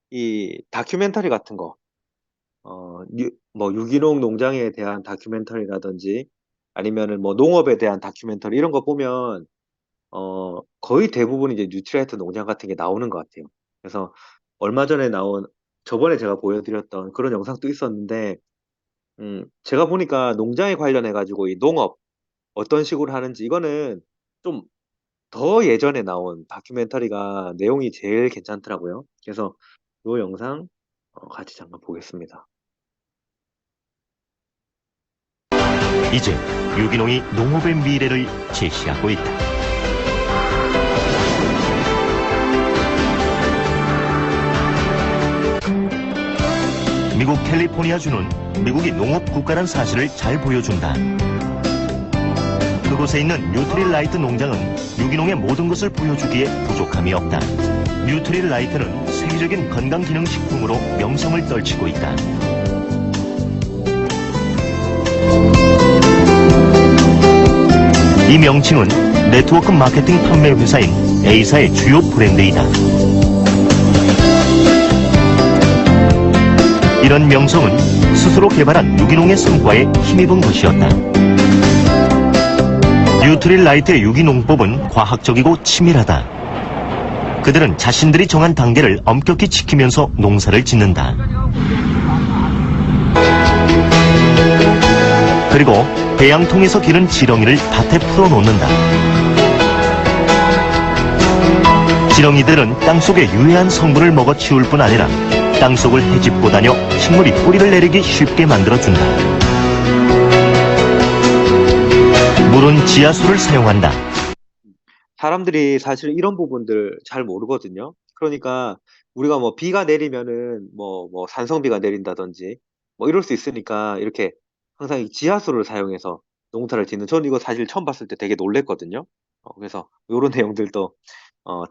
이 다큐멘터리 같은 거, 뭐 유기농 농장에 대한 다큐멘터리라든지 아니면은 뭐 농업에 대한 다큐멘터리 이런 거 보면 거의 대부분 이제 뉴트리아이트 농장 같은 게 나오는 것 같아요. 그래서 얼마 전에 저번에 제가 보여드렸던 그런 영상도 있었는데, 제가 보니까 농장에 관련해가지고 이 농업 어떤 식으로 하는지 이거는 좀 더 예전에 나온 다큐멘터리가 내용이 제일 괜찮더라고요. 그래서 이 영상 같이 잠깐 보겠습니다. 이제 유기농이 농업의 미래를 제시하고 있다. 미국 캘리포니아주는 미국이 농업 국가란 사실을 잘 보여준다. 그곳에 있는 뉴트릴라이트 농장은 유기농의 모든 것을 보여주기에 부족함이 없다. 뉴트릴라이트는 세계적인 건강기능식품으로 명성을 떨치고 있다. 이 명칭은 네트워크 마케팅 판매 회사인 A사의 주요 브랜드이다. 이런 명성은 스스로 개발한 유기농의 성과에 힘입은 것이었다. 뉴트릴라이트의 유기농법은 과학적이고 치밀하다. 그들은 자신들이 정한 단계를 엄격히 지키면서 농사를 짓는다. 그리고 배양통에서 기른 지렁이를 밭에 풀어놓는다. 지렁이들은 땅속의 유해한 성분을 먹어치울 뿐 아니라 땅속을 헤집고 다녀 식물이 뿌리를 내리기 쉽게 만들어준다. 물은 지하수를 사용한다. 사람들이 사실 이런 부분들 잘 모르거든요. 그러니까 우리가 뭐 비가 내리면은 뭐 산성비가 내린다든지 뭐 이럴 수 있으니까 이렇게 항상 이 지하수를 사용해서 농사를 짓는, 저는 이거 사실 처음 봤을 때 되게 놀랬거든요. 그래서 이런 내용들도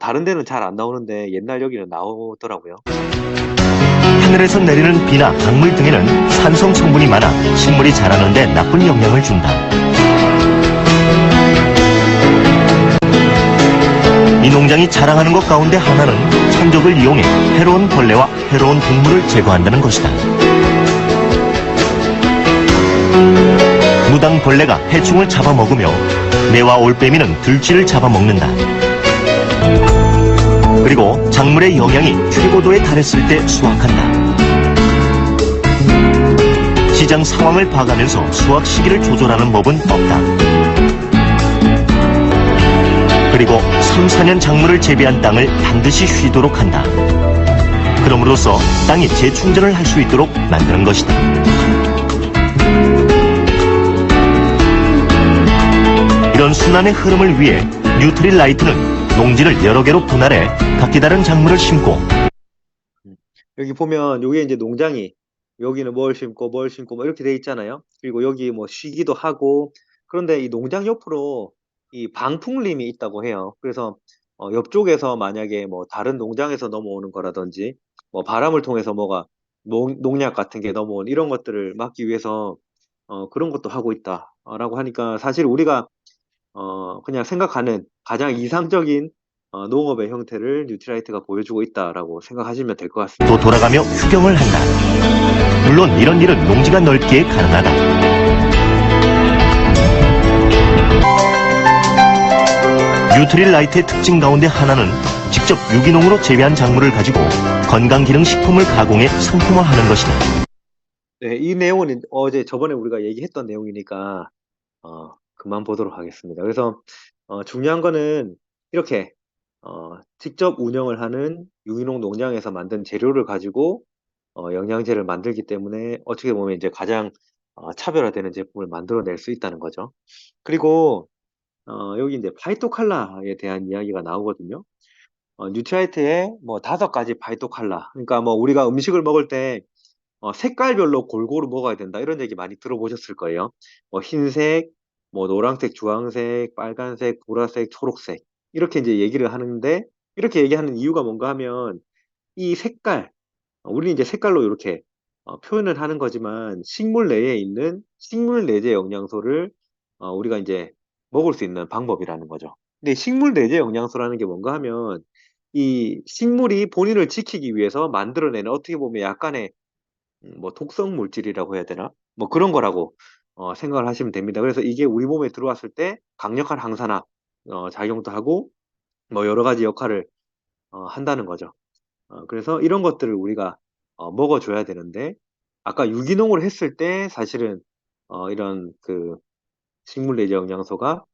다른 데는 잘 안 나오는데 옛날 여기는 나오더라고요. 하늘에서 내리는 비나 강물 등에는 산성 성분이 많아 식물이 자라는 데 나쁜 영향을 준다. 이 농장이 자랑하는 것 가운데 하나는 천적을 이용해 해로운 벌레와 해로운 동물을 제거한다는 것이다. 무당벌레가 해충을 잡아먹으며 매와 올빼미는 들쥐를 잡아먹는다. 그리고 작물의 영양이 최고도에 달했을 때 수확한다. 시장 상황을 봐가면서 수확 시기를 조절하는 법은 없다. 그리고 3, 4년 작물을 재배한 땅을 반드시 쉬도록 한다. 그럼으로써 땅이 재충전을 할 수 있도록 만드는 것이다. 이런 순환의 흐름을 위해 뉴트릴라이트는 농지를 여러 개로 분할해 각기 다른 작물을 심고, 여기 보면 여기 이제 농장이 여기는 뭘 심고 뭘 심고 뭐 이렇게 돼 있잖아요. 그리고 여기 뭐 쉬기도 하고, 그런데 이 농장 옆으로 이 방풍림이 있다고 해요. 그래서 옆쪽에서 만약에 뭐 다른 농장에서 넘어오는 거라든지 뭐 바람을 통해서 뭐가 농약 같은 게 넘어온 이런 것들을 막기 위해서 그런 것도 하고 있다라고 하니까, 사실 우리가 그냥 생각하는 가장 이상적인 농업의 형태를 뉴트라이트가 보여주고 있다라고 생각하시면 될 것 같습니다. 또 돌아가며 휴경을 한다. 물론 이런 일은 농지가 넓기에 가능하다. 뉴트릴라이트의 특징 가운데 하나는 직접 유기농으로 재배한 작물을 가지고 건강기능식품을 가공해 상품화하는 것이다. 네, 이 내용은 저번에 우리가 얘기했던 내용이니까 그만 보도록 하겠습니다. 그래서 중요한 거는 이렇게 직접 운영을 하는 유기농 농장에서 만든 재료를 가지고 영양제를 만들기 때문에 어떻게 보면 이제 가장 차별화되는 제품을 만들어낼 수 있다는 거죠. 그리고 여기 이제 파이토칼라에 대한 이야기가 나오거든요. 뉴트라이트에 뭐 5가지 파이토칼라. 그러니까 뭐 우리가 음식을 먹을 때 색깔별로 골고루 먹어야 된다, 이런 얘기 많이 들어보셨을 거예요. 뭐 흰색, 뭐 노란색, 주황색, 빨간색, 보라색, 초록색 이렇게 이제 얘기를 하는데, 이렇게 얘기하는 이유가 뭔가 하면 이 색깔, 우리는 이제 색깔로 이렇게 표현을 하는 거지만 식물 내에 있는 식물 내재 영양소를 우리가 이제 먹을 수 있는 방법이라는 거죠. 근데 식물 내재 영양소라는 게 뭔가 하면 이 식물이 본인을 지키기 위해서 만들어내는 어떻게 보면 약간의 뭐 독성 물질이라고 해야 되나? 뭐 그런 거라고 생각을 하시면 됩니다. 그래서 이게 우리 몸에 들어왔을 때 강력한 항산화 작용도 하고 뭐 여러 가지 역할을 한다는 거죠. 그래서 이런 것들을 우리가 먹어줘야 되는데 아까 유기농을 했을 때 사실은 이런 그 식물 내재 영양소가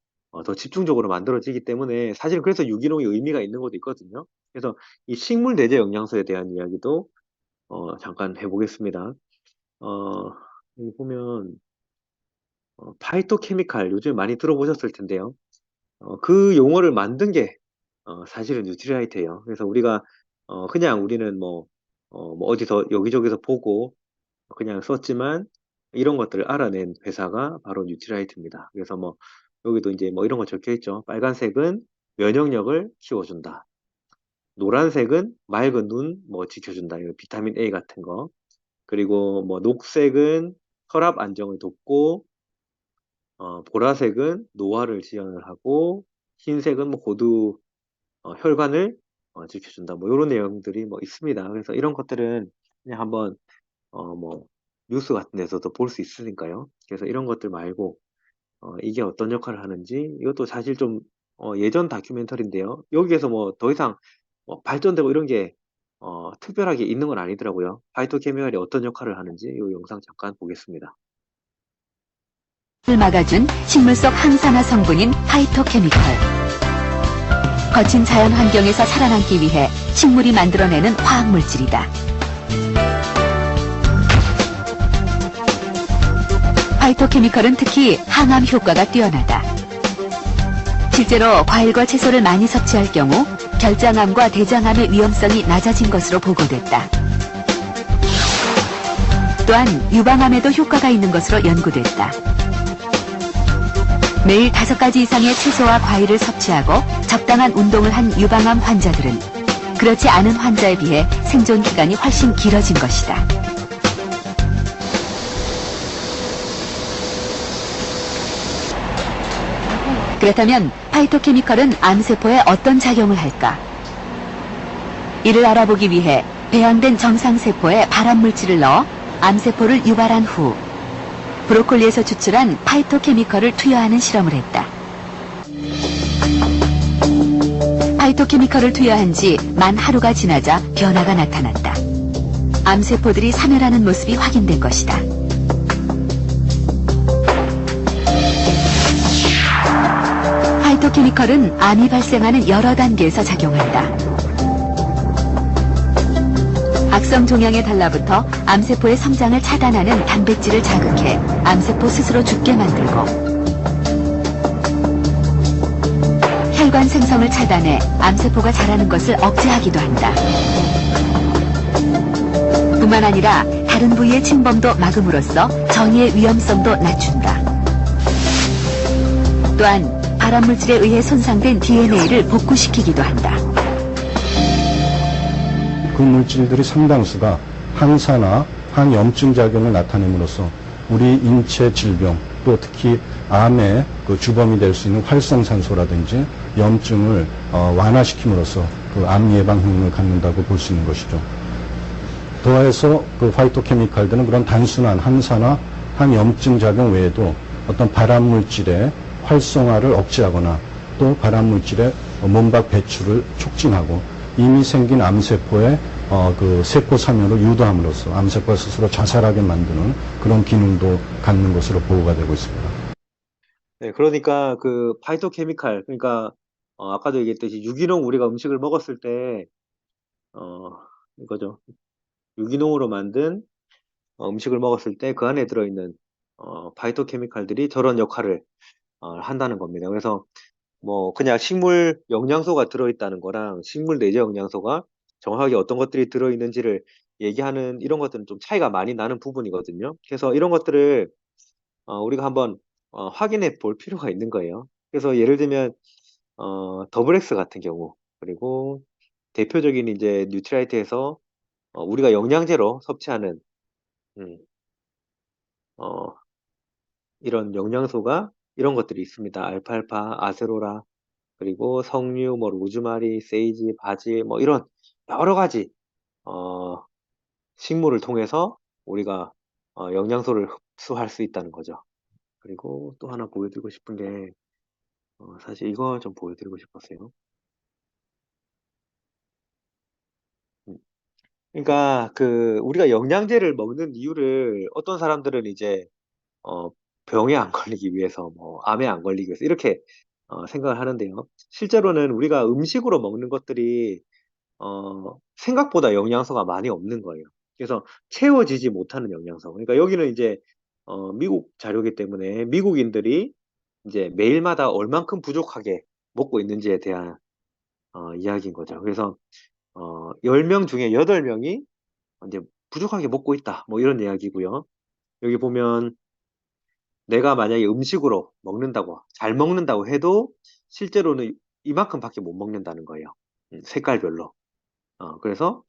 더 집중적으로 만들어지기 때문에 사실 그래서 유기농이 의미가 있는 것도 있거든요. 그래서 이 식물 내재 영양소에 대한 이야기도 잠깐 해보겠습니다. 여기 보면 파이토케미칼 요즘 많이 들어보셨을 텐데요. 그 용어를 만든 게 사실은 뉴트리라이트예요. 그래서 우리가 그냥 우리는 뭐 어디서 여기저기서 보고 그냥 썼지만 이런 것들을 알아낸 회사가 바로 뉴트리라이트입니다. 그래서 뭐 여기도 이제 뭐 이런 거 적혀 있죠. 빨간색은 면역력을 키워준다. 노란색은 맑은 눈 뭐 지켜준다. 이거 비타민 A 같은 거. 그리고 뭐 녹색은 혈압 안정을 돕고 보라색은 노화를 지연을 하고 흰색은 뭐 고두 혈관을 지켜준다. 뭐 이런 내용들이 뭐 있습니다. 그래서 이런 것들은 그냥 한번 뭐 뉴스 같은 데서도 볼 수 있으니까요. 그래서 이런 것들 말고 이게 어떤 역할을 하는지 이것도 사실 좀 예전 다큐멘터리인데요. 여기에서 뭐 더 이상 뭐 발전되고 이런 게 특별하게 있는 건 아니더라고요. 파이토케미칼이 어떤 역할을 하는지 이 영상 잠깐 보겠습니다. 을 막아준 식물 속 항산화 성분인 파이토케미컬. 거친 자연 환경에서 살아남기 위해 식물이 만들어내는 화학물질이다. 파이토케미컬은 특히 항암 효과가 뛰어나다. 실제로 과일과 채소를 많이 섭취할 경우 결장암과 대장암의 위험성이 낮아진 것으로 보고됐다. 또한 유방암에도 효과가 있는 것으로 연구됐다. 매일 5가지 이상의 채소와 과일을 섭취하고 적당한 운동을 한 유방암 환자들은 그렇지 않은 환자에 비해 생존 기간이 훨씬 길어진 것이다. 그렇다면 파이토케미컬은 암세포에 어떤 작용을 할까? 이를 알아보기 위해 배양된 정상세포에 발암물질을 넣어 암세포를 유발한 후 브로콜리에서 추출한 파이토케미컬을 투여하는 실험을 했다. 파이토케미컬을 투여한 지 만 하루가 지나자 변화가 나타났다. 암세포들이 사멸하는 모습이 확인된 것이다. 파이토케미컬은 암이 발생하는 여러 단계에서 작용한다. 악성 종양에 달라붙어 암세포의 성장을 차단하는 단백질을 자극해 암세포 스스로 죽게 만들고 혈관 생성을 차단해 암세포가 자라는 것을 억제하기도 한다. 뿐만 아니라 다른 부위의 침범도 막음으로써 전이의 위험성도 낮춘다. 또한 발암물질에 의해 손상된 DNA를 복구시키기도 한다. 그 물질들이 상당수가 항산화, 항염증 작용을 나타냄으로써 우리 인체 질병, 또 특히 암의 그 주범이 될 수 있는 활성산소라든지 염증을 완화시킴으로써 그 암 예방 효능을 갖는다고 볼 수 있는 것이죠. 더해서 그 파이토케미칼들은 그런 단순한 항산화, 항염증 작용 외에도 어떤 발암물질의 활성화를 억제하거나 또 발암물질의 몸박 배출을 촉진하고 이미 생긴 암세포의 그 세포 사멸을 유도함으로써 암세포가 스스로 자살하게 만드는 그런 기능도 갖는 것으로 보고가 되고 있습니다. 네, 그러니까 그 파이토케미칼, 그러니까 아까도 얘기했듯이 유기농 우리가 음식을 먹었을 때 이거죠. 유기농으로 만든 음식을 먹었을 때 그 안에 들어있는 파이토케미칼들이 저런 역할을 한다는 겁니다. 그래서 뭐 그냥 식물 영양소가 들어있다는 거랑 식물 내재 영양소가 정확하게 어떤 것들이 들어있는지를 얘기하는 이런 것들은 좀 차이가 많이 나는 부분이거든요. 그래서 이런 것들을 우리가 한번 확인해 볼 필요가 있는 거예요. 그래서 예를 들면 더블엑스 같은 경우 그리고 대표적인 이제 뉴트라이트에서 우리가 영양제로 섭취하는 음, 어, 이런 영양소가 이런 것들이 있습니다. 알파알파, 아세로라 그리고 석류, 뭐 로즈마리, 세이지, 바질, 뭐 이런 여러 가지 식물을 통해서 우리가 영양소를 흡수할 수 있다는 거죠. 그리고 또 하나 보여드리고 싶은 게 사실 이거 좀 보여드리고 싶었어요. 음. 그러니까 그 우리가 영양제를 먹는 이유를 어떤 사람들은 이제 어, 병에 안 걸리기 위해서, 뭐, 암에 안 걸리기 위해서, 이렇게 생각을 하는데요. 실제로는 우리가 음식으로 먹는 것들이, 생각보다 영양소가 많이 없는 거예요. 그래서 채워지지 못하는 영양소. 그러니까 여기는 이제, 미국 자료이기 때문에 미국인들이 이제 매일마다 얼만큼 부족하게 먹고 있는지에 대한, 이야기인 거죠. 그래서, 10명 중에 8명이 이제 부족하게 먹고 있다. 뭐 이런 이야기고요. 여기 보면, 내가 만약에 음식으로 먹는다고, 잘 먹는다고 해도 실제로는 이만큼밖에 못 먹는다는 거예요. 색깔별로. 그래서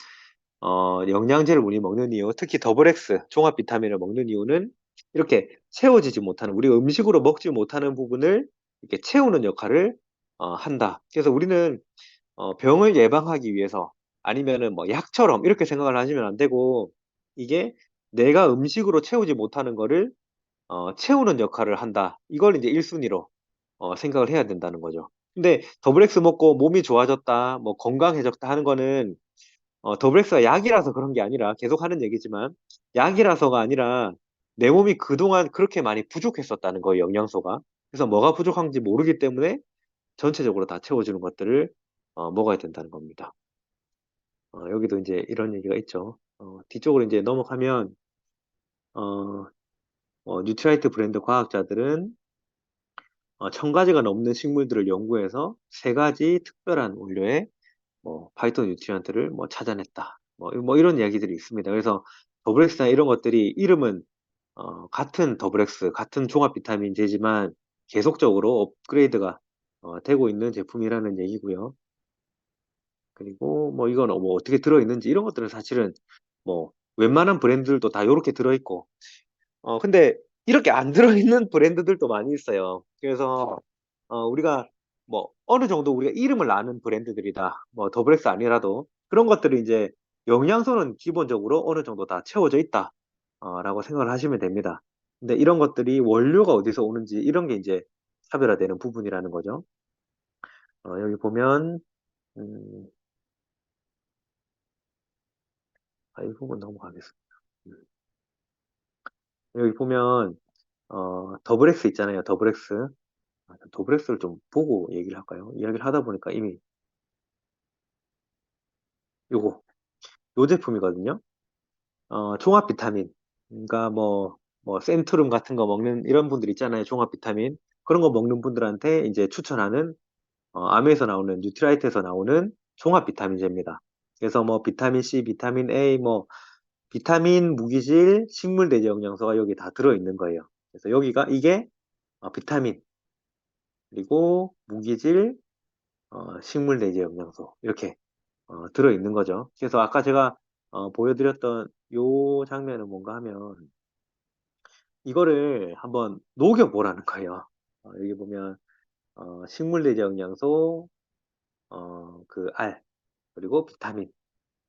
영양제를 우리 먹는 이유, 특히 더블 X 종합 비타민을 먹는 이유는 이렇게 채워지지 못하는, 우리 음식으로 먹지 못하는 부분을 이렇게 채우는 역할을 한다. 그래서 우리는 병을 예방하기 위해서 아니면은 뭐 약처럼 이렇게 생각을 하시면 안 되고, 이게 내가 음식으로 채우지 못하는 거를 채우는 역할을 한다. 이걸 이제 1순위로 생각을 해야 된다는 거죠. 근데 더블엑스 먹고 몸이 좋아졌다, 뭐 건강해졌다 하는 거는 더블엑스가 약이라서 그런 게 아니라 계속 하는 얘기지만 약이라서가 아니라 내 몸이 그동안 그렇게 많이 부족했었다는 거예요, 영양소가. 그래서 뭐가 부족한지 모르기 때문에 전체적으로 다 채워주는 것들을 먹어야 된다는 겁니다. 여기도 이제 이런 얘기가 있죠. 뒤쪽으로 이제 넘어가면 어, 뉴트라이트 브랜드 과학자들은 1000가지가 넘는 식물들을 연구해서 3가지 특별한 원료의 뭐 파이토 뉴트리언트를 뭐 찾아냈다. 뭐 이런 이야기들이 있습니다. 그래서 더블엑스나 이런 것들이 이름은 같은 더블엑스, 같은 종합 비타민제지만 계속적으로 업그레이드가 되고 있는 제품이라는 얘기고요. 그리고 뭐 이건 뭐 어떻게 들어있는지 이런 것들은 사실은 뭐 웬만한 브랜드들도 다 이렇게 들어있고 근데 이렇게 안 들어있는 브랜드들도 많이 있어요. 그래서 우리가 뭐 어느 정도 우리가 이름을 아는 브랜드들이다. 뭐 더블엑스 아니라도 그런 것들이 이제 영양소는 기본적으로 어느 정도 다 채워져 있다. 라고 생각을 하시면 됩니다. 근데 이런 것들이 원료가 어디서 오는지 이런 게 이제 차별화되는 부분이라는 거죠. 여기 보면 음, 이 부분 넘어가겠습니다. 음. 여기 보면 더블엑스 있잖아요. 더블엑스. 더블엑스를 좀 보고 얘기를 할까요? 이야기를 하다 보니까 이미 요거 요 제품이거든요. 종합 비타민. 그러니까 뭐 센트룸 같은 거 먹는 이런 분들 있잖아요. 종합 비타민. 그런 거 먹는 분들한테 이제 추천하는 암에서 나오는 뉴트라이트에서 나오는 종합 비타민제입니다. 그래서 뭐 비타민 C, 비타민 A, 뭐 비타민, 무기질, 식물 대체 영양소가 여기 다 들어 있는 거예요. 그래서 여기가 이게 비타민 그리고 무기질, 식물 대체 영양소 이렇게 들어 있는 거죠. 그래서 아까 제가 보여드렸던 요 장면은 뭔가 하면 이거를 한번 녹여보라는 거예요. 여기 보면 식물 대체 영양소, 그 알, 그리고 비타민,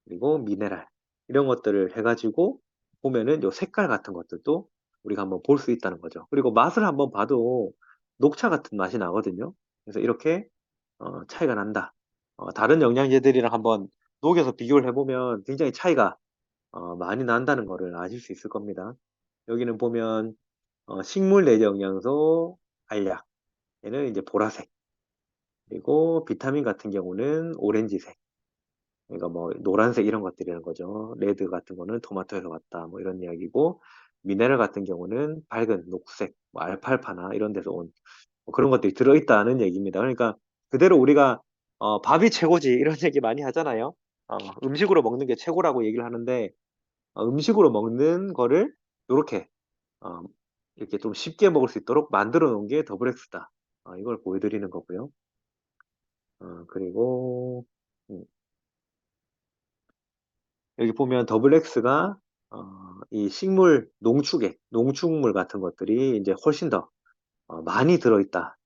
그리고 미네랄 이런 것들을 해가지고 보면은 요 색깔 같은 것들도 우리가 한번 볼 수 있다는 거죠. 그리고 맛을 한번 봐도 녹차 같은 맛이 나거든요. 그래서 이렇게 차이가 난다. 다른 영양제들이랑 한번 녹여서 비교를 해보면 굉장히 차이가 많이 난다는 거를 아실 수 있을 겁니다. 여기는 보면 식물 내재 영양소 알약 얘는 이제 보라색 그리고 비타민 같은 경우는 오렌지색 그러니까 뭐 노란색 이런 것들이라는 거죠. 레드 같은 거는 토마토에서 왔다 뭐 이런 이야기고 미네랄 같은 경우는 밝은 녹색 뭐 알팔파나 이런 데서 온 뭐 그런 것들이 들어있다는 얘기입니다. 그러니까 그대로 우리가 밥이 최고지 이런 얘기 많이 하잖아요. 음식으로 먹는 게 최고라고 얘기를 하는데 음식으로 먹는 거를 이렇게 어, 이렇게 좀 쉽게 먹을 수 있도록 만들어 놓은 게 더블엑스다. 이걸 보여드리는 거고요. 그리고 음, 여기 보면 더블엑스가 이 식물 농축액, 농축물 같은 것들이 이제 훨씬 더 많이 들어있다.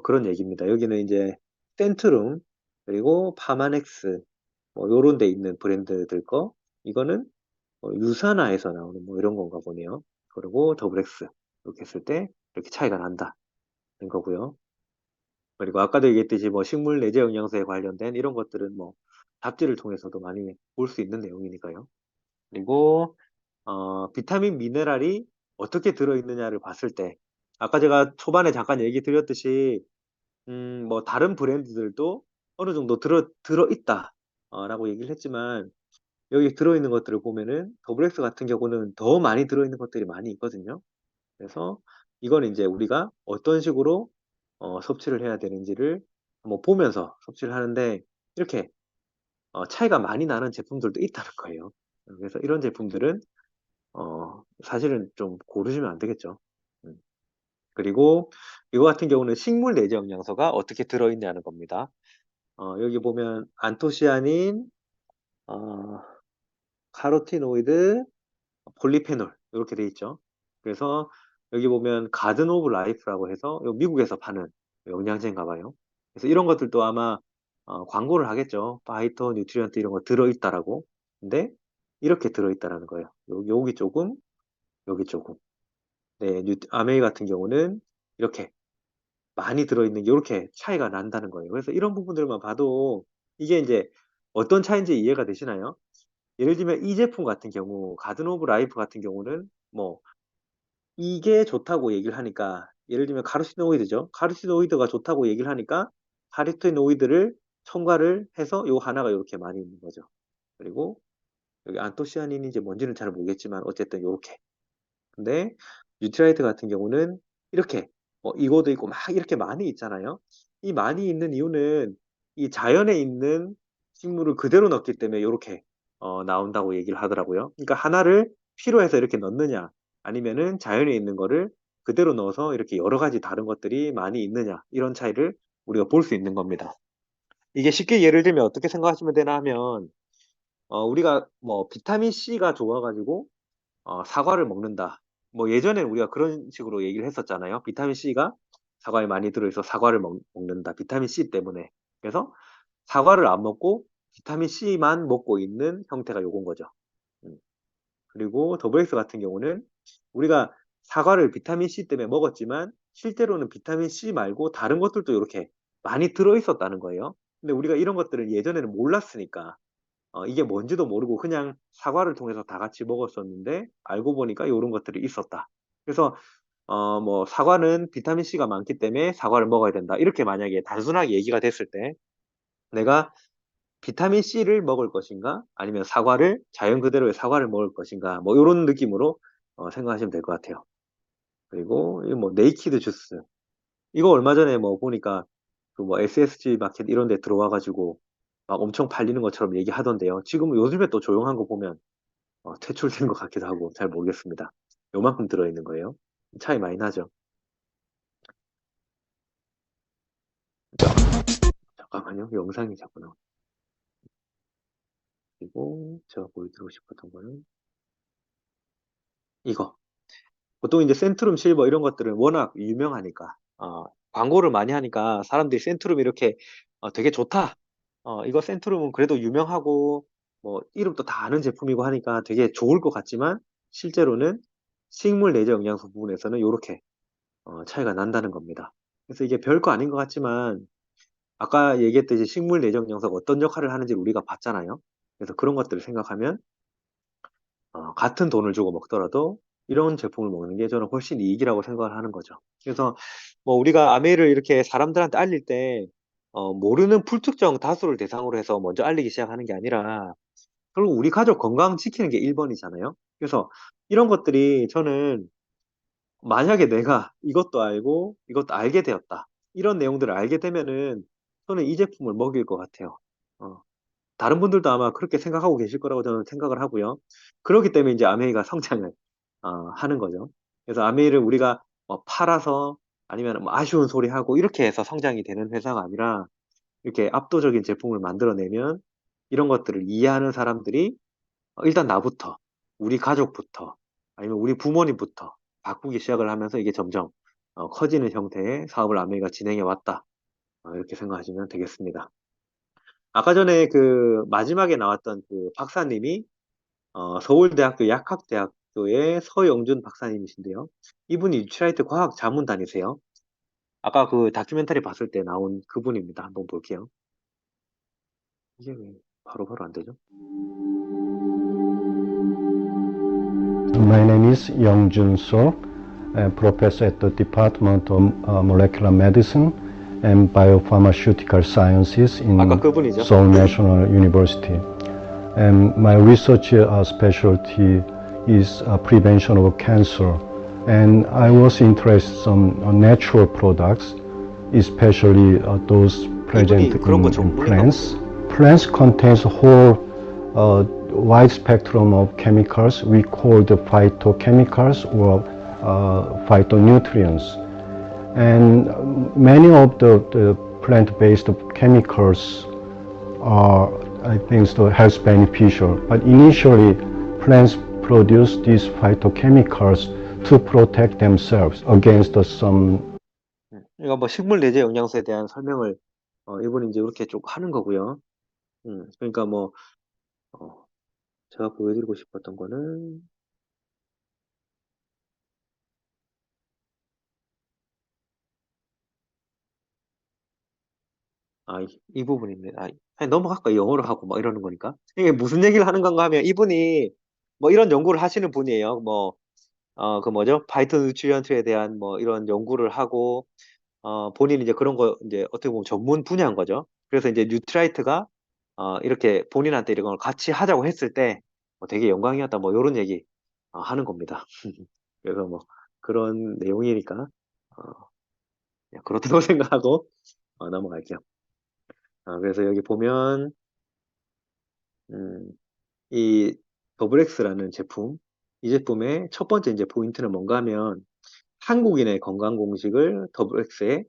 그런 얘기입니다. 여기는 이제 센트룸, 그리고 파마넥스, 뭐 요런 데 있는 브랜드들 거. 이거는 유사나에서 나오는 뭐 이런 건가 보네요. 그리고 더블엑스 이렇게 했을 때 이렇게 차이가 난다. 는 거고요. 그리고 아까도 얘기했듯이 뭐 식물 내재 영양소에 관련된 이런 것들은 뭐 잡지를 통해서도 많이 볼 수 있는 내용이니까요. 그리고 비타민 미네랄이 어떻게 들어있느냐를 봤을 때 아까 제가 초반에 잠깐 얘기 드렸듯이 뭐 다른 브랜드들도 어느 정도 들어있다 라고 얘기를 했지만 여기 들어있는 것들을 보면은 더블엑스 같은 경우는 더 많이 들어있는 것들이 많이 있거든요. 그래서 이건 이제 우리가 어떤 식으로 섭취를 해야 되는지를 한번 보면서 섭취를 하는데 이렇게 차이가 많이 나는 제품들도 있다는 거예요. 그래서 이런 제품들은 사실은 좀 고르시면 안 되겠죠. 음. 그리고 이거 같은 경우는 식물 내재 영양소가 어떻게 들어있냐는 겁니다. 여기 보면 안토시아닌, 어, 카로티노이드, 폴리페놀 이렇게 돼 있죠. 그래서 여기 보면 가든 오브 라이프라고 해서 미국에서 파는 영양제인가 봐요. 그래서 이런 것들도 아마 광고를 하겠죠. 파이터, 뉴트리언트 이런 거 들어있다라고. 근데 이렇게 들어있다라는 거예요. 여기 조금, 여기 조금. 네, 아메이 같은 경우는 이렇게 많이 들어있는 게 이렇게 차이가 난다는 거예요. 그래서 이런 부분들만 봐도 이게 이제 어떤 차이인지 이해가 되시나요? 예를 들면 이 제품 같은 경우, 가든 오브 라이프 같은 경우는 뭐 이게 좋다고 얘기를 하니까 예를 들면 카르시노이드죠. 카르시노이드가 좋다고 얘기를 하니까 카르티노이드를 첨가를 해서 요 하나가 이렇게 많이 있는 거죠. 그리고 여기 안토시아닌인지 뭔지는 잘 모르겠지만 어쨌든 요렇게. 근데 뉴트라이트 같은 경우는 이렇게 이거도 있고 막 이렇게 많이 있잖아요. 이 많이 있는 이유는 이 자연에 있는 식물을 그대로 넣기 때문에 이렇게 나온다고 얘기를 하더라고요. 그러니까 하나를 필요해서 이렇게 넣느냐 아니면은 자연에 있는 거를 그대로 넣어서 이렇게 여러 가지 다른 것들이 많이 있느냐 이런 차이를 우리가 볼 수 있는 겁니다. 이게 쉽게 예를 들면 어떻게 생각하시면 되나 하면 우리가 뭐 비타민 C가 좋아가지고 사과를 먹는다. 뭐 예전에 우리가 그런 식으로 얘기를 했었잖아요. 비타민 C가 사과에 많이 들어있어 사과를 먹는다. 비타민 C 때문에. 그래서 사과를 안 먹고 비타민 C만 먹고 있는 형태가 요건 거죠. 음. 그리고 더블엑스 같은 경우는 우리가 사과를 비타민 C 때문에 먹었지만 실제로는 비타민 C 말고 다른 것들도 이렇게 많이 들어있었다는 거예요. 근데 우리가 이런 것들을 예전에는 몰랐으니까 이게 뭔지도 모르고 그냥 사과를 통해서 다 같이 먹었었는데 알고 보니까 이런 것들이 있었다. 그래서 뭐 사과는 비타민 C가 많기 때문에 사과를 먹어야 된다. 이렇게 만약에 단순하게 얘기가 됐을 때 내가 비타민 C를 먹을 것인가 아니면 사과를 자연 그대로의 사과를 먹을 것인가 뭐 이런 느낌으로 생각하시면 될 것 같아요. 그리고 이뭐 네이키드 주스 이거 얼마 전에 뭐 보니까 그 뭐 SSG 마켓 이런 데 들어와가지고 막 엄청 팔리는 것처럼 얘기하던데요. 지금 요즘에 또 조용한 거 보면 퇴출된 것 같기도 하고 잘 모르겠습니다. 요만큼 들어있는 거예요. 차이 많이 나죠. 잠깐만요. 영상이 자꾸 나와. 그리고 제가 보여드리고 싶었던 거는 이거. 보통 이제 센트룸 실버 이런 것들은 워낙 유명하니까 광고를 많이 하니까 사람들이 센트룸 이렇게 되게 좋다. 이거 센트룸은 그래도 유명하고 뭐 이름도 다 아는 제품이고 하니까 되게 좋을 것 같지만 실제로는 식물 내재 영양소 부분에서는 이렇게 차이가 난다는 겁니다. 그래서 이게 별거 아닌 것 같지만 아까 얘기했듯이 식물 내재 영양소가 어떤 역할을 하는지 우리가 봤잖아요. 그래서 그런 것들을 생각하면 같은 돈을 주고 먹더라도 이런 제품을 먹는 게 저는 훨씬 이익이라고 생각을 하는 거죠. 그래서 뭐 우리가 아메이를 이렇게 사람들한테 알릴 때 모르는 불특정 다수를 대상으로 해서 먼저 알리기 시작하는 게 아니라 결국 우리 가족 건강 지키는 게 1번이잖아요. 그래서 이런 것들이 저는 만약에 내가 이것도 알고 이것도 알게 되었다. 이런 내용들을 알게 되면은 저는 이 제품을 먹일 것 같아요. 어, 다른 분들도 아마 그렇게 생각하고 계실 거라고 저는 생각을 하고요. 그렇기 때문에 이제 아메이가 성장을 하는 거죠. 그래서 아메이를 우리가 팔아서 아니면 뭐 아쉬운 소리 하고 이렇게 해서 성장이 되는 회사가 아니라 이렇게 압도적인 제품을 만들어내면 이런 것들을 이해하는 사람들이 일단 나부터, 우리 가족부터, 아니면 우리 부모님부터 바꾸기 시작을 하면서 이게 점점 커지는 형태의 사업을 아메이가 진행해 왔다. 이렇게 생각하시면 되겠습니다. 아까 전에 그 마지막에 나왔던 그 박사님이 서울대학교 약학대학교의 서영준 박사님이신데요. 이분이 뉴트라이트 과학 자문단이세요. 아까 그 다큐멘터리 봤을 때 나온 그분입니다. 한번 볼게요. 이게 왜 바로바로 안 되죠? My name is Young-Jun Seo, professor at the Department of Molecular Medicine and Biopharmaceutical Sciences in 아까 그분이죠. Seoul National University. And my research specialty is prevention of cancer. And I was interested in natural products, especially those present 이분이 그런 거 in 전문인가 plants. Plants contains a whole wide spectrum of chemicals we call the phytochemicals or phytonutrients. And many of the plant-based chemicals are, I think, so health beneficial. But initially, plants produce these phytochemicals to protect themselves against some. 이거 뭐 식물 내재 영양소에 대한 설명을 이분이 이제 이렇게 쭉 하는 거고요. 그러니까 뭐 제가 보여드리고 싶었던 거는 이 부분입니다. 아니, 넘어갈까? 영어로 하고 막 이러는 거니까. 이게 무슨 얘기를 하는 건가 하면 이분이 뭐 이런 연구를 하시는 분이에요. 뭐, 그 뭐죠? 파이터 뉴트리언트에 대한 뭐 이런 연구를 하고, 본인이 이제 그런 거 이제 어떻게 보면 전문 분야인 거죠. 그래서 이제 뉴트라이트가, 이렇게 본인한테 이런 걸 같이 하자고 했을 때 되게 영광이었다. 뭐 이런 얘기 하는 겁니다. 그래서 뭐 그런 내용이니까, 어, 그냥 그렇다고 생각하고 넘어갈게요. 그래서 여기 보면, 음, 이 더블엑스라는 제품, 이 제품의 첫 번째 이제 포인트는 뭔가 하면 한국인의 건강 공식을 더블엑스에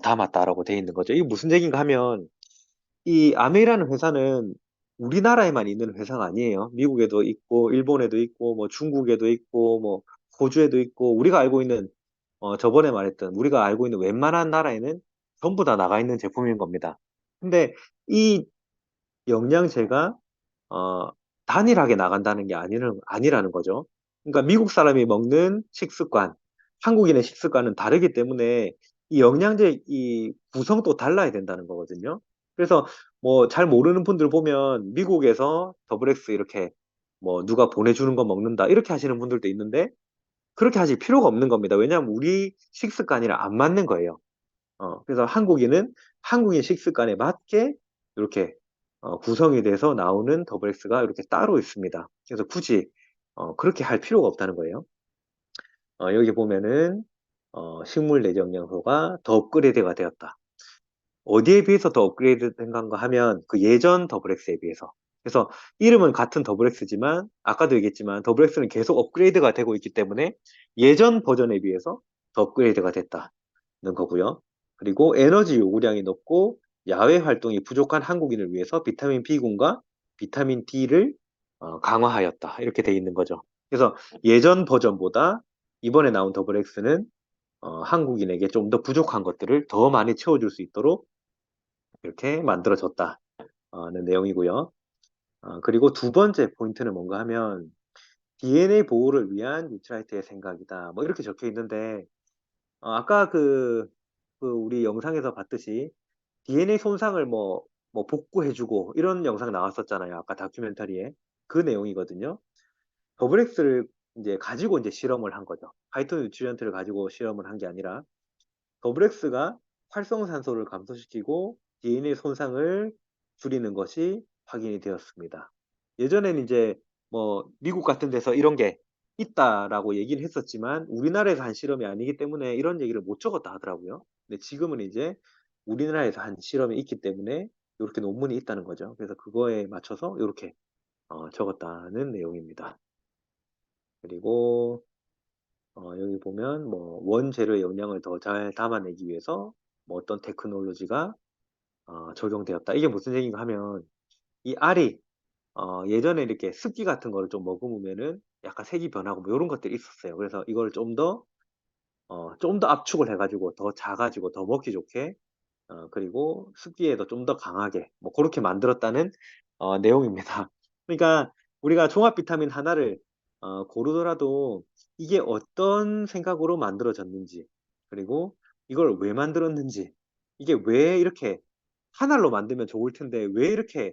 담았다라고 되어 있는 거죠. 이게 무슨 얘기인가 하면 이 아메이라는 회사는 우리나라에만 있는 회사가 아니에요. 미국에도 있고, 일본에도 있고, 뭐 중국에도 있고, 뭐 호주에도 있고, 우리가 알고 있는 저번에 말했던 우리가 알고 있는 웬만한 나라에는 전부 다 나가 있는 제품인 겁니다. 근데 이 영양제가 어, 단일하게 나간다는 게 아니라는 거죠. 그러니까 미국 사람이 먹는 식습관, 한국인의 식습관은 다르기 때문에 이 영양제 이 구성도 달라야 된다는 거거든요. 그래서 뭐 잘 모르는 분들 보면 미국에서 더블엑스 이렇게 뭐 누가 보내주는 거 먹는다 이렇게 하시는 분들도 있는데 그렇게 하실 필요가 없는 겁니다. 왜냐하면 우리 식습관이랑 안 맞는 거예요. 그래서 한국인은 한국인 식습관에 맞게 이렇게 구성이 돼서 나오는 더블엑스가 이렇게 따로 있습니다. 그래서 굳이 그렇게 할 필요가 없다는 거예요. 여기 보면은 식물 내재 영양소가 더 업그레이드가 되었다. 어디에 비해서 더 업그레이드 된 건가 하면 그 예전 더블엑스에 비해서. 그래서 이름은 같은 더블엑스지만 아까도 얘기했지만 더블엑스는 계속 업그레이드가 되고 있기 때문에 예전 버전에 비해서 더 업그레이드가 됐다는 거고요. 그리고 에너지 요구량이 높고 야외 활동이 부족한 한국인을 위해서 비타민 B군과 비타민 D를 강화하였다. 이렇게 돼 있는 거죠. 그래서 예전 버전보다 이번에 나온 더블엑스는 한국인에게 좀 더 부족한 것들을 더 많이 채워줄 수 있도록 이렇게 만들어졌다는 내용이고요. 그리고 두 번째 포인트는 뭔가 하면 DNA 보호를 위한 뉴트라이트의 생각이다. 뭐 이렇게 적혀 있는데 아까 그 우리 영상에서 봤듯이 DNA 손상을 뭐 복구해주고 이런 영상 나왔었잖아요. 아까 다큐멘터리에 그 내용이거든요. 더블엑스를 이제 가지고 이제 실험을 한 거죠. 파이토 뉴트리언트를 가지고 실험을 한 게 아니라 더블엑스가 활성산소를 감소시키고 DNA 손상을 줄이는 것이 확인이 되었습니다. 예전에는 이제 뭐 미국 같은 데서 이런 게 있다라고 얘기는 했었지만 우리나라에서 한 실험이 아니기 때문에 이런 얘기를 못 적었다 하더라고요. 근데 지금은 이제 우리나라에서 한 실험이 있기 때문에 이렇게 논문이 있다는 거죠. 그래서 그거에 맞춰서 이렇게 적었다는 내용입니다. 그리고 여기 보면 뭐 원재료의 영양을 더 잘 담아내기 위해서 뭐 어떤 테크놀로지가 적용되었다. 이게 무슨 얘기인가 하면 이 알이 예전에 이렇게 습기 같은 거를 좀 먹으면은 약간 색이 변하고 뭐 이런 것들이 있었어요. 그래서 이걸 좀 더 압축을 해가지고 더 작아지고 더 먹기 좋게 그리고 습기에도 좀 더 강하게 뭐 그렇게 만들었다는 내용입니다. 그러니까 우리가 종합 비타민 하나를 고르더라도 이게 어떤 생각으로 만들어졌는지, 그리고 이걸 왜 만들었는지, 이게 왜 이렇게 한 알로 만들면 좋을 텐데 왜 이렇게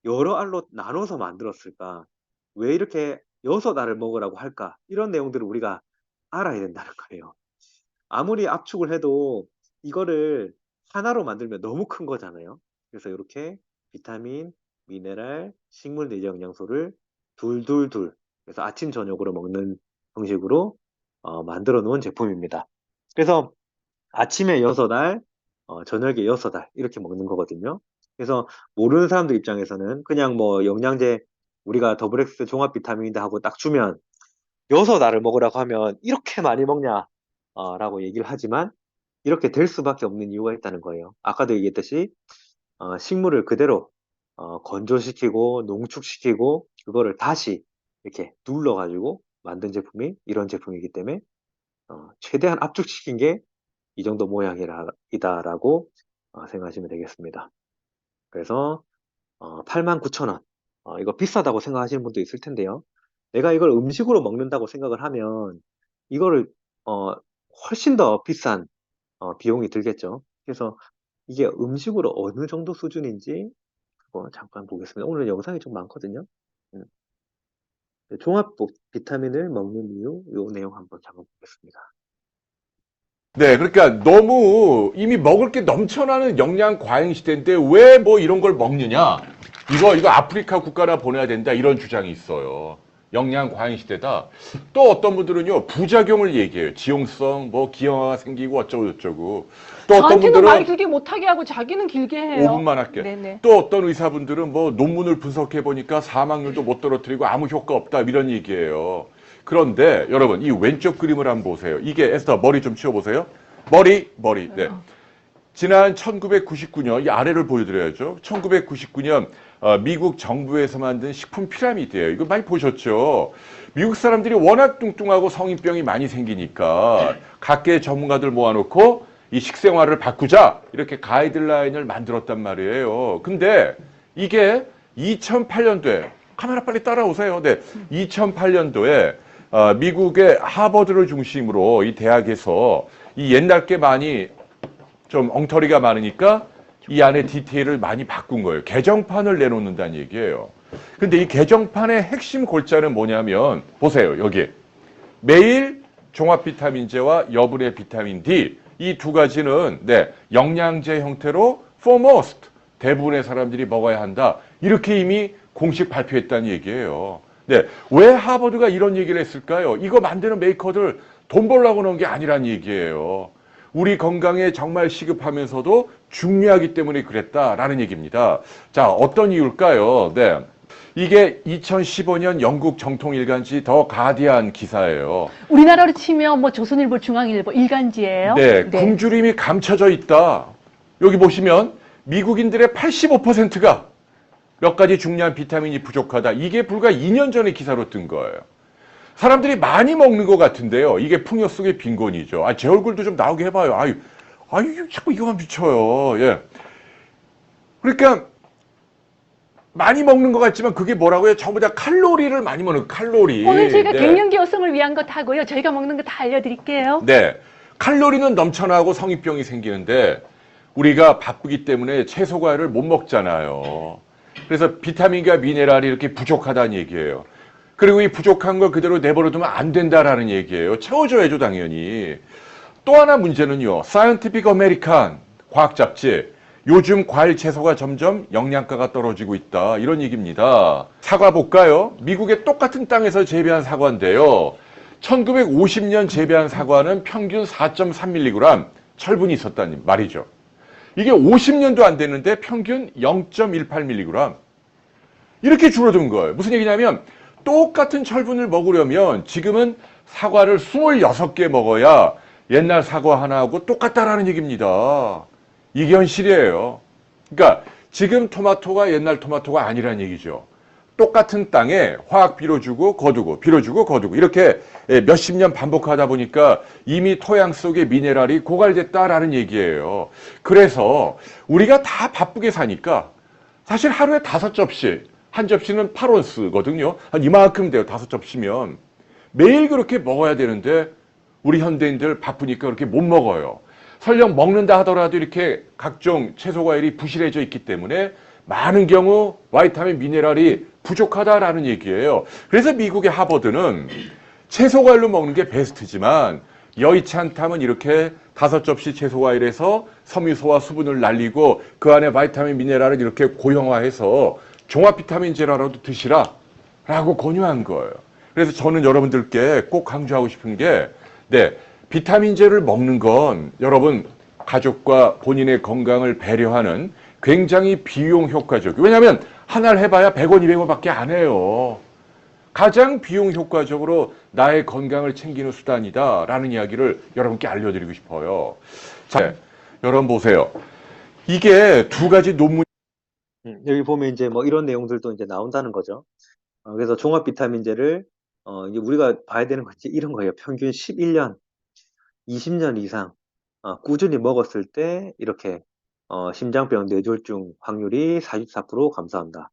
여러 알로 나눠서 만들었을까? 왜 이렇게 여섯 알을 먹으라고 할까? 이런 내용들을 우리가 알아야 된다는 거예요. 아무리 압축을 해도 이거를 하나로 만들면 너무 큰 거잖아요. 그래서 이렇게 비타민, 미네랄, 식물 내재 영양소를 둘둘둘, 그래서 아침 저녁으로 먹는 형식으로 만들어 놓은 제품입니다. 그래서 아침에 6알, 저녁에 6알 이렇게 먹는 거거든요. 그래서 모르는 사람들 입장에서는 그냥 뭐 영양제 우리가 더블엑스 종합 비타민인데 하고 딱 주면 6알을 먹으라고 하면 이렇게 많이 먹냐? 라고 얘기를 하지만 이렇게 될 수밖에 없는 이유가 있다는 거예요. 아까도 얘기했듯이 식물을 그대로 건조시키고 농축시키고 그거를 다시 이렇게 눌러가지고 만든 제품이 이런 제품이기 때문에 최대한 압축시킨 게 이 정도 모양이다라고 생각하시면 되겠습니다. 그래서 89,000원. 이거 비싸다고 생각하시는 분도 있을 텐데요. 내가 이걸 음식으로 먹는다고 생각을 하면 이거를 훨씬 더 비싼 비용이 들겠죠. 그래서 이게 음식으로 어느 정도 수준인지 그거 잠깐 보겠습니다. 오늘 영상이 좀 많거든요. 음, 종합 비타민을 먹는 이유, 이 내용 한번 잠깐 보겠습니다. 네, 그러니까 너무 이미 먹을 게 넘쳐나는 영양 과잉 시대인데 왜 뭐 이런 걸 먹느냐? 이거 아프리카 국가나 보내야 된다 이런 주장이 있어요. 영양 과잉 시대다. 또 어떤 분들은요 부작용을 얘기해요. 지용성, 뭐 기형아가 생기고 어쩌고 저쩌고. 또 어떤 저한테는 말 분들은 길게 못하게 하고 자기는 길게 해요. 5분만 할게. 네네. 또 어떤 의사분들은 뭐 논문을 분석해 보니까 사망률도 못 떨어뜨리고 아무 효과 없다 이런 얘기예요. 그런데 여러분 이 왼쪽 그림을 한번 보세요. 이게 에스터 머리 좀 치워보세요. 머리. 네. 지난 1999년 이 아래를 보여드려야죠. 1999년 미국 정부에서 만든 식품 피라미드예요. 이거 많이 보셨죠? 미국 사람들이 워낙 뚱뚱하고 성인병이 많이 생기니까 각계 전문가들 모아놓고 이 식생활을 바꾸자 이렇게 가이드라인을 만들었단 말이에요. 근데 이게 2008년도에 카메라 빨리 따라오세요. 네, 2008년도에 미국의 하버드를 중심으로 이 대학에서 이 옛날 게 많이 좀 엉터리가 많으니까 이 안에 디테일을 많이 바꾼 거예요. 개정판을 내놓는다는 얘기예요. 근데 이 개정판의 핵심 골자는 뭐냐면 보세요. 여기 매일 종합 비타민제와 여분의 비타민 D 이 두 가지는 네, 영양제 형태로 foremost 대부분의 사람들이 먹어야 한다. 이렇게 이미 공식 발표했다는 얘기예요. 네, 왜 하버드가 이런 얘기를 했을까요? 이거 만드는 메이커들 돈 벌려고 넣은 게 아니란 얘기예요. 우리 건강에 정말 시급하면서도 중요하기 때문에 그랬다라는 얘기입니다. 자, 어떤 이유일까요? 네. 이게 2015년 영국 정통 일간지 더 가디안 기사예요. 우리나라로 치면 뭐 조선일보, 중앙일보 일간지예요. 네, 굶주림이 감춰져 있다. 여기 보시면 미국인들의 85%가 몇 가지 중요한 비타민이 부족하다. 이게 불과 2년 전에 기사로 뜬 거예요. 사람들이 많이 먹는 것 같은데요. 이게 풍요 속의 빈곤이죠. 제 얼굴도 좀 나오게 해봐요. 아유, 자꾸 이거만 비춰요. 예. 그러니까 많이 먹는 것 같지만 그게 뭐라고요? 전부 다 칼로리를 많이 먹는 칼로리. 오늘 제가 네. 갱년기 여성을 위한 것 하고요. 저희가 먹는 거 다 알려드릴게요. 네. 칼로리는 넘쳐나고 성인병이 생기는데 우리가 바쁘기 때문에 채소 과일을 못 먹잖아요. 그래서 비타민과 미네랄이 이렇게 부족하다는 얘기예요. 그리고 이 부족한 걸 그대로 내버려두면 안 된다라는 얘기예요. 채워줘야죠, 당연히. 또 하나 문제는요. 사이언티픽 아메리칸 과학 잡지. 요즘 과일 채소가 점점 영양가가 떨어지고 있다. 이런 얘기입니다. 사과 볼까요? 미국의 똑같은 땅에서 재배한 사과인데요. 1950년 재배한 사과는 평균 4.3mg 철분이 있었다는 말이죠. 이게 50년도 안 됐는데 평균 0.18mg. 이렇게 줄어든 거예요. 무슨 얘기냐면 똑같은 철분을 먹으려면 지금은 사과를 26개 먹어야 옛날 사과 하나하고 똑같다라는 얘기입니다. 이게 현실이에요. 그러니까 지금 토마토가 옛날 토마토가 아니라는 얘기죠. 똑같은 땅에 화학 빌어주고 거두고 빌어주고 거두고 이렇게 몇십 년 반복하다 보니까 이미 토양 속에 미네랄이 고갈됐다라는 얘기예요. 그래서 우리가 다 바쁘게 사니까 사실 하루에 5접시, 한 접시는 8온스거든요. 한 이만큼 돼요. 5접시면. 매일 그렇게 먹어야 되는데 우리 현대인들 바쁘니까 그렇게 못 먹어요. 설령 먹는다 하더라도 이렇게 각종 채소 과일이 부실해져 있기 때문에 많은 경우 바이타민 미네랄이 부족하다라는 얘기예요. 그래서 미국의 하버드는 채소 과일로 먹는 게 베스트지만 여의치 않다면 이렇게 5접시 채소 과일에서 섬유소와 수분을 날리고 그 안에 바이타민 미네랄을 이렇게 고형화해서 종합 비타민제라도 드시라 라고 권유한 거예요. 그래서 저는 여러분들께 꼭 강조하고 싶은 게 네, 비타민제를 먹는 건 여러분 가족과 본인의 건강을 배려하는 굉장히 비용 효과적. 왜냐하면 하나를 해봐야 100원, 200원밖에 안 해요. 가장 비용 효과적으로 나의 건강을 챙기는 수단이다라는 이야기를 여러분께 알려드리고 싶어요. 자, 여러분 보세요. 이게 두 가지 논문. 여기 보면 이제 뭐 이런 내용들도 이제 나온다는 거죠. 그래서 종합 비타민제를 이제 우리가 봐야 되는 건 이제 이런 거예요. 평균 11년, 20년 이상 꾸준히 먹었을 때 이렇게 심장병 뇌졸중 확률이 44% 감소한다.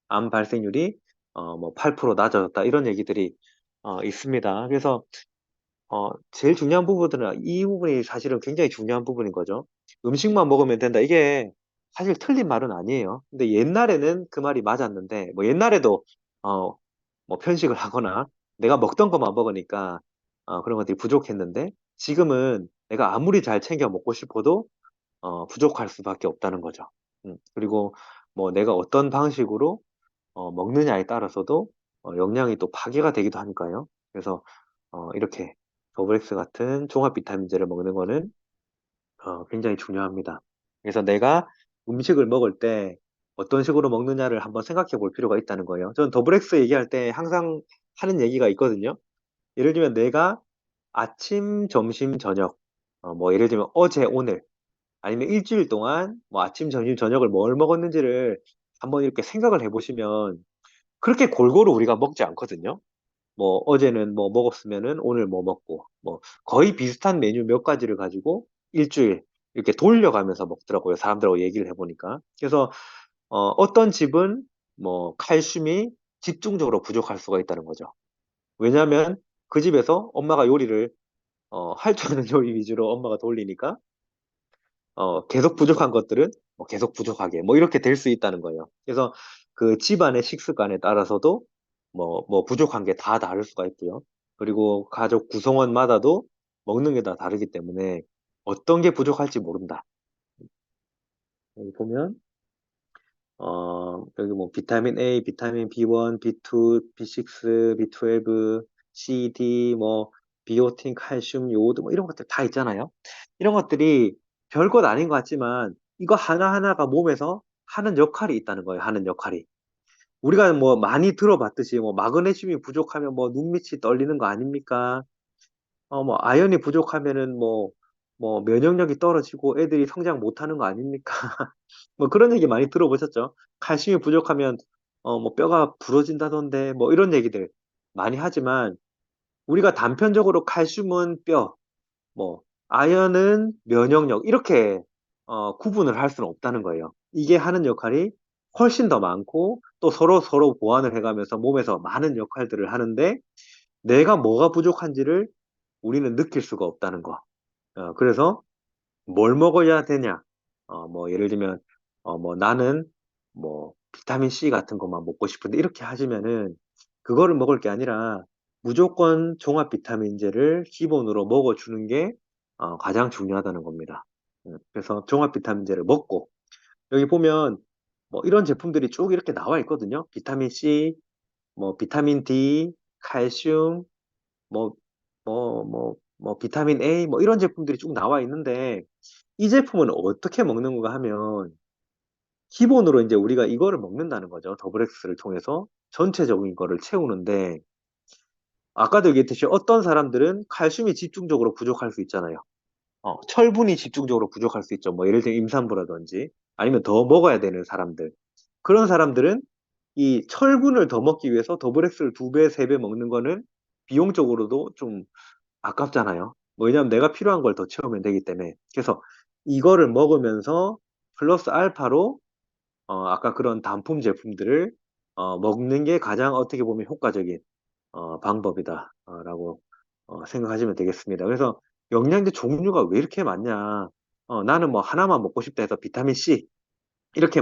암 발생률이 뭐 8% 낮아졌다. 이런 얘기들이 있습니다. 그래서 제일 중요한 부분들은 이 부분이 사실은 굉장히 중요한 부분인 거죠. 음식만 먹으면 된다. 이게 사실 틀린 말은 아니에요. 근데 옛날에는 그 말이 맞았는데, 뭐 옛날에도 뭐 편식을 하거나 내가 먹던 것만 먹으니까 그런 것들이 부족했는데, 지금은 내가 아무리 잘 챙겨 먹고 싶어도 부족할 수밖에 없다는 거죠. 그리고 뭐 내가 어떤 방식으로 먹느냐에 따라서도 영양이 또 파괴가 되기도 하니까요. 그래서 이렇게 더블엑스 같은 종합 비타민제를 먹는 거는 굉장히 중요합니다. 그래서 내가 음식을 먹을 때 어떤 식으로 먹느냐를 한번 생각해 볼 필요가 있다는 거예요. 저는 더블엑스 얘기할 때 항상 하는 얘기가 있거든요. 예를 들면 내가 아침, 점심, 저녁, 뭐 예를 들면 어제, 오늘, 아니면 일주일 동안 뭐 아침, 점심, 저녁을 뭘 먹었는지를 한번 이렇게 생각을 해보시면 그렇게 골고루 우리가 먹지 않거든요. 뭐 어제는 뭐 먹었으면은 오늘 뭐 먹고 뭐 거의 비슷한 메뉴 몇 가지를 가지고 일주일 이렇게 돌려가면서 먹더라고요. 사람들하고 얘기를 해보니까. 그래서 어떤 집은 뭐 칼슘이 집중적으로 부족할 수가 있다는 거죠. 왜냐하면 그 집에서 엄마가 요리를 할 줄 아는 요리 위주로 엄마가 돌리니까 계속 부족한 것들은 뭐 계속 부족하게 뭐 이렇게 될 수 있다는 거예요. 그래서 그 집안의 식습관에 따라서도 뭐 부족한 게 다 다를 수가 있고요. 그리고 가족 구성원마다도 먹는 게 다 다르기 때문에 어떤 게 부족할지 모른다. 여기 보면 여기 뭐 비타민 A, 비타민 B1, B2, B6, B12, C, D, 뭐 비오틴, 칼슘, 요오드 뭐 이런 것들 다 있잖아요. 이런 것들이 별것 아닌 것 같지만 이거 하나하나가 몸에서 하는 역할이 있다는 거예요. 하는 역할이. 우리가 뭐 많이 들어봤듯이 뭐 마그네슘이 부족하면 뭐 눈밑이 떨리는 거 아닙니까? 뭐 아연이 부족하면은 뭐 면역력이 떨어지고 애들이 성장 못하는 거 아닙니까? 뭐 그런 얘기 많이 들어보셨죠? 칼슘이 부족하면 뭐 뼈가 부러진다던데 뭐 이런 얘기들 많이 하지만 우리가 단편적으로 칼슘은 뼈, 뭐 아연은 면역력 이렇게 구분을 할 수는 없다는 거예요. 이게 하는 역할이 훨씬 더 많고 또 서로 보완을 해가면서 몸에서 많은 역할들을 하는데 내가 뭐가 부족한지를 우리는 느낄 수가 없다는 거. 그래서 뭘 먹어야 되냐? 뭐 예를 들면 뭐 나는 뭐 비타민 C 같은 것만 먹고 싶은데 이렇게 하시면은 그거를 먹을 게 아니라 무조건 종합 비타민제를 기본으로 먹어주는 게 가장 중요하다는 겁니다. 그래서 종합 비타민제를 먹고 여기 보면 뭐 이런 제품들이 쭉 이렇게 나와 있거든요. 비타민 C, 뭐 비타민 D, 칼슘, 뭐 비타민 A 뭐 이런 제품들이 쭉 나와 있는데 이 제품은 어떻게 먹는 건가 하면 기본으로 이제 우리가 이거를 먹는다는 거죠. 더블엑스를 통해서 전체적인 거를 채우는데 아까도 얘기했듯이 어떤 사람들은 칼슘이 집중적으로 부족할 수 있잖아요. 철분이 집중적으로 부족할 수 있죠. 뭐 예를 들면 임산부라든지 아니면 더 먹어야 되는 사람들. 그런 사람들은 이 철분을 더 먹기 위해서 더블 X를 2배, 3배 먹는 거는 비용적으로도 좀 아깝잖아요. 뭐 왜냐면 내가 필요한 걸 더 채우면 되기 때문에. 그래서 이거를 먹으면서 플러스 알파로 아까 그런 단품 제품들을 먹는 게 가장 어떻게 보면 효과적인 방법이다 라고 생각하시면 되겠습니다. 그래서 영양제 종류가 왜 이렇게 많냐? 나는 뭐 하나만 먹고 싶다 해서 비타민 C 이렇게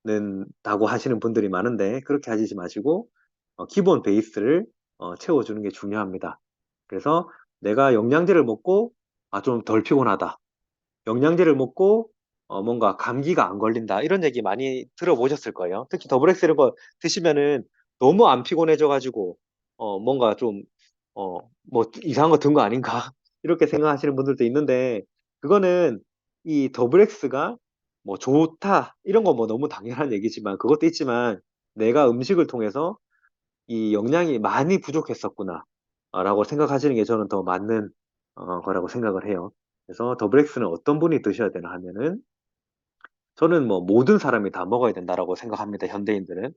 먹는다고 하시는 분들이 많은데 그렇게 하시지 마시고 기본 베이스를 채워주는 게 중요합니다. 그래서 내가 영양제를 먹고 좀 덜 피곤하다. 영양제를 먹고 뭔가 감기가 안 걸린다. 이런 얘기 많이 들어보셨을 거예요. 특히 더블엑스 이런 거 드시면은 너무 안 피곤해져가지고 뭔가 좀 뭐 이상한 거 든 거 아닌가? 이렇게 생각하시는 분들도 있는데 그거는 이 더블엑스가 뭐 좋다 이런 거 뭐 너무 당연한 얘기지만 그것도 있지만 내가 음식을 통해서 이 영양이 많이 부족했었구나 라고 생각하시는 게 저는 더 맞는 거라고 생각을 해요. 그래서 더블엑스는 어떤 분이 드셔야 되나 하면은 저는 뭐 모든 사람이 다 먹어야 된다라고 생각합니다. 현대인들은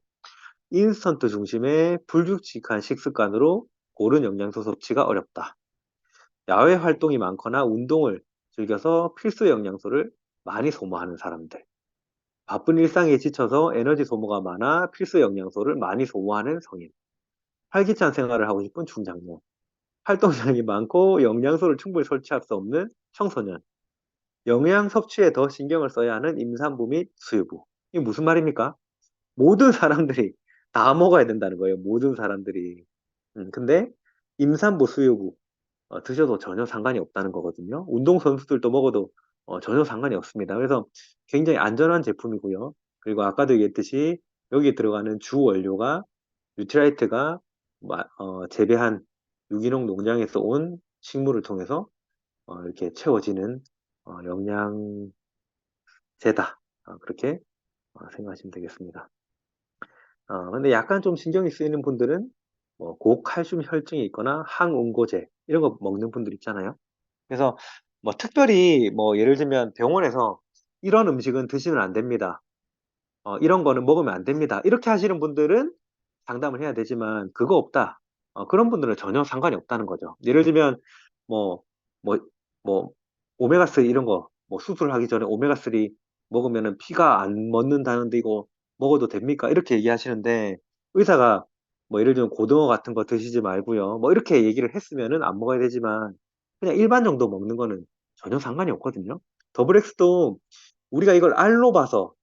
인스턴트 중심의 불규칙한 식습관으로 고른 영양소 섭취가 어렵다. 야외 활동이 많거나 운동을 즐겨서 필수 영양소를 많이 소모하는 사람들. 바쁜 일상에 지쳐서 에너지 소모가 많아 필수 영양소를 많이 소모하는 성인. 활기찬 생활을 하고 싶은 중장년. 활동량이 많고 영양소를 충분히 섭취할 수 없는 청소년. 영양 섭취에 더 신경을 써야 하는 임산부 및 수유부. 이게 무슨 말입니까? 모든 사람들이 다 먹어야 된다는 거예요. 모든 사람들이. 근데 임산부, 수유부 드셔도 전혀 상관이 없다는 거거든요. 운동선수들도 먹어도 전혀 상관이 없습니다. 그래서 굉장히 안전한 제품이고요. 그리고 아까도 얘기했듯이 여기에 들어가는 주 원료가 뉴트라이트가 재배한 유기농 농장에서 온 식물을 통해서 이렇게 채워지는 영양제다. 그렇게 생각하시면 되겠습니다. 근데 약간 좀 신경이 쓰이는 분들은 뭐 고칼슘 혈증이 있거나 항응고제 이런 거 먹는 분들 있잖아요. 그래서 뭐 특별히 뭐 예를 들면 병원에서 이런 음식은 드시면 안 됩니다. 이런 거는 먹으면 안 됩니다. 이렇게 하시는 분들은 상담을 해야 되지만 그거 없다. 그런 분들은 전혀 상관이 없다는 거죠. 예를 들면 뭐 뭐 뭐 오메가3 이런 거 뭐 수술하기 전에 오메가3 먹으면은 피가 안 멎는다는데 이거 먹어도 됩니까? 이렇게 얘기하시는데 의사가 뭐 예를 들면 고등어 같은 거 드시지 말고요. 뭐 이렇게 얘기를 했으면은 안 먹어야 되지만 그냥 일반 정도 먹는 거는 전혀 상관이 없거든요. 더블엑스도 우리가 이걸 알로 봐서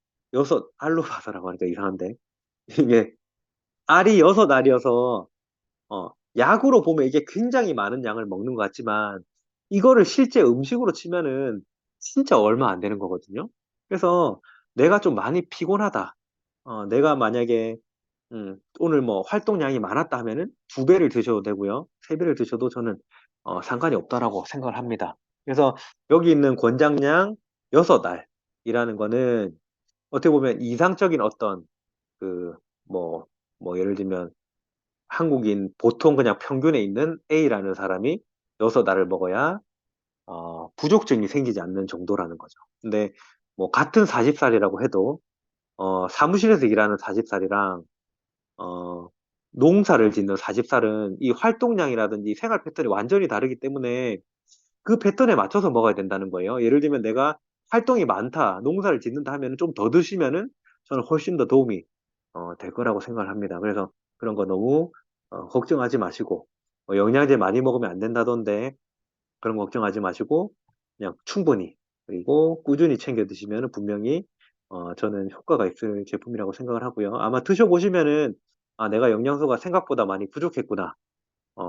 알로 봐서라고 하니까 이상한데 이게 알이 6알이어서 약으로 보면 이게 굉장히 많은 양을 먹는 것 같지만 이거를 실제 음식으로 치면은 진짜 얼마 안 되는 거거든요. 그래서 내가 좀 많이 피곤하다. 내가 만약에 오늘 뭐 활동량이 많았다 하면은 2배를 드셔도 되고요. 3배를 드셔도 저는 상관이 없다라고 생각을 합니다. 그래서 여기 있는 권장량 6알이라는 거는 어떻게 보면 이상적인 어떤 그 뭐 예를 들면 한국인 보통 그냥 평균에 있는 A라는 사람이 6알을 먹어야 부족증이 생기지 않는 정도라는 거죠. 근데 뭐 같은 40살이라고 해도 사무실에서 일하는 40살이랑 농사를 짓는 40살은 이 활동량이라든지 생활 패턴이 완전히 다르기 때문에 그 패턴에 맞춰서 먹어야 된다는 거예요. 예를 들면 내가 활동이 많다, 농사를 짓는다 하면 좀 더 드시면은 저는 훨씬 더 도움이 될 거라고 생각을 합니다. 그래서 그런 거 너무 걱정하지 마시고 영양제 많이 먹으면 안 된다던데 그런 거 걱정하지 마시고 그냥 충분히 그리고 꾸준히 챙겨 드시면 분명히 저는 효과가 있을 제품이라고 생각을 하고요. 아마 드셔보시면은 내가 영양소가 생각보다 많이 부족했구나.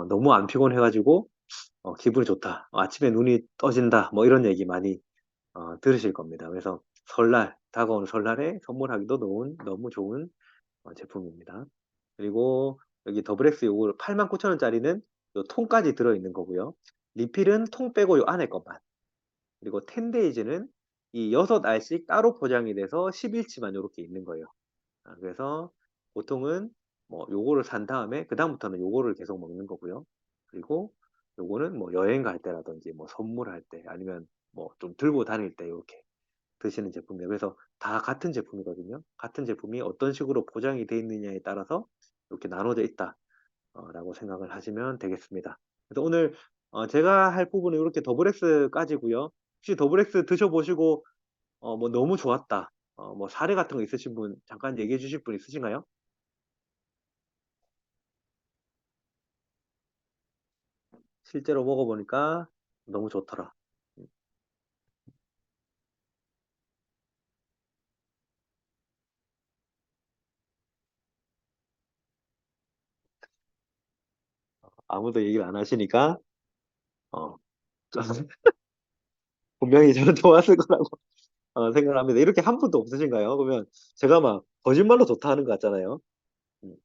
너무 안 피곤해가지고 기분이 좋다. 아침에 눈이 떠진다. 뭐 이런 얘기 많이 들으실 겁니다. 그래서 다가오는 설날에 선물하기도 너무 좋은 제품입니다. 그리고 여기 더블엑스 요거 89,000원짜리는 요 통까지 들어있는 거고요. 리필은 통 빼고 요 안에 것만. 그리고 10데이즈는 이 6알씩 따로 포장이 돼서 10일치만 이렇게 있는 거예요. 그래서 보통은 뭐 요거를 산 다음에 그다음부터는 요거를 계속 먹는 거고요. 그리고 요거는 뭐 여행 갈 때라든지 뭐 선물할 때 아니면 뭐 좀 들고 다닐 때 이렇게 드시는 제품이에요. 그래서 다 같은 제품이거든요. 같은 제품이 어떤 식으로 포장이 되어 있느냐에 따라서 이렇게 나눠져 있다. 라고 생각을 하시면 되겠습니다. 그래서 오늘 제가 할 부분은 이렇게 더블엑스까지고요. 혹시 더블엑스 드셔보시고 뭐 너무 좋았다. 뭐 사례 같은 거 있으신 분 잠깐 얘기해 주실 분 있으신가요? 실제로 먹어보니까 너무 좋더라. 아무도 얘기를 안 하시니까 어, 분명히 저는 좋았을 거라고 생각을 합니다. 이렇게 한 분도 없으신가요? 그러면 제가 막 거짓말로 좋다 하는 것 같잖아요. 음.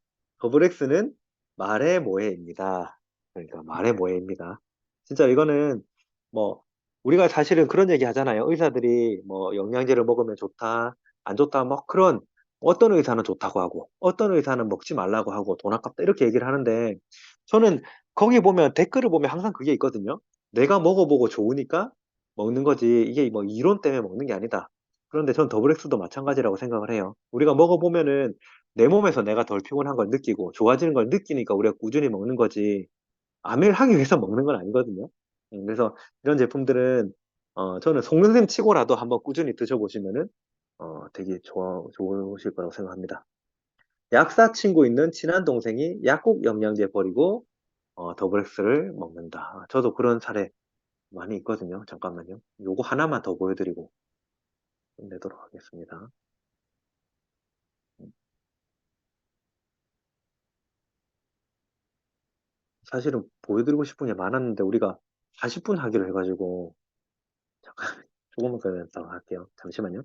더블엑스는 말의 모해입니다. 그러니까 말의 모해입니다. 진짜 이거는 뭐 우리가 사실은 그런 얘기 하잖아요. 의사들이 뭐 영양제를 먹으면 좋다, 안 좋다, 뭐 그런 어떤 의사는 좋다고 하고 어떤 의사는 먹지 말라고 하고 돈 아깝다 이렇게 얘기를 하는데 저는 거기 보면 댓글을 보면 항상 그게 있거든요. 내가 먹어보고 좋으니까 먹는 거지 이게 뭐 이론 때문에 먹는 게 아니다. 그런데 전 더블엑스도 마찬가지라고 생각을 해요. 우리가 먹어보면은 내 몸에서 내가 덜 피곤한 걸 느끼고 좋아지는 걸 느끼니까 우리가 꾸준히 먹는 거지 암을 하기 위해서 먹는 건 아니거든요. 그래서 이런 제품들은 저는 속는셈 치고라도 한번 꾸준히 드셔보시면은 되게 좋으실 거라고 생각합니다. 약사 친구 있는 친한 동생이 약국 영양제 버리고 더블엑스를 먹는다. 저도 그런 사례 많이 있거든요. 잠깐만요. 요거 하나만 더 보여드리고 끝내도록 하겠습니다. 사실은 보여드리고 싶은 게 많았는데 우리가 40분 하기로 해가지고 잠깐 조금만 더 할게요. 잠시만요.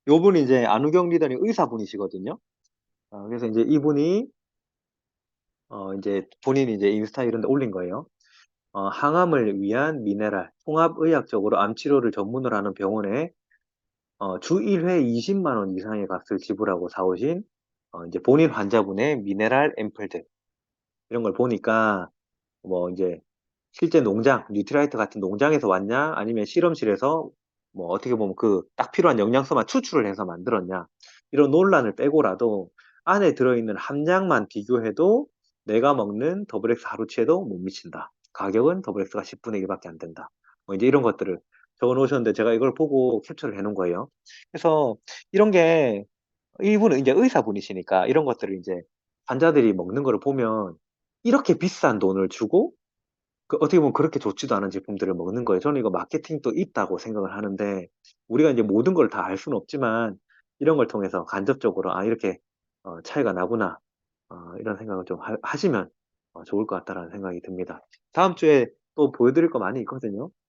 요분이 이제 안우경 리더님 의사분이시거든요. 그래서 이제 이분이 이제 본인이 이제 인스타 이런 데 올린 거예요. 항암을 위한 미네랄, 통합의학적으로 암 치료를 전문으로 하는 병원에 주 1회 20만 원 이상의 값을 지불하고 사오신 이제 본인 환자분의 미네랄 앰플들 이런 걸 보니까 뭐 이제 실제 농장, 뉴트라이트 같은 농장에서 왔냐, 아니면 실험실에서 뭐 어떻게 보면 그 딱 필요한 영양소만 추출을 해서 만들었냐, 이런 논란을 빼고라도 안에 들어있는 함량만 비교해도 내가 먹는 더블엑스 하루치에도 못 미친다. 가격은 더블엑스가 10분의 1밖에 안 된다. 뭐 이제 이런 것들을 적어 놓으셨는데 제가 이걸 보고 캡처를 해 놓은 거예요. 그래서 이런 게 이분은 이제 의사분이시니까 이런 것들을 이제 환자들이 먹는 거를 보면 이렇게 비싼 돈을 주고 어떻게 보면 그렇게 좋지도 않은 제품들을 먹는 거예요. 저는 이거 마케팅도 있다고 생각을 하는데, 우리가 이제 모든 걸 다 알 수는 없지만, 이런 걸 통해서 간접적으로, 이렇게 차이가 나구나, 이런 생각을 좀 하시면 좋을 것 같다라는 생각이 듭니다. 다음 주에 또 보여드릴 거 많이 있거든요.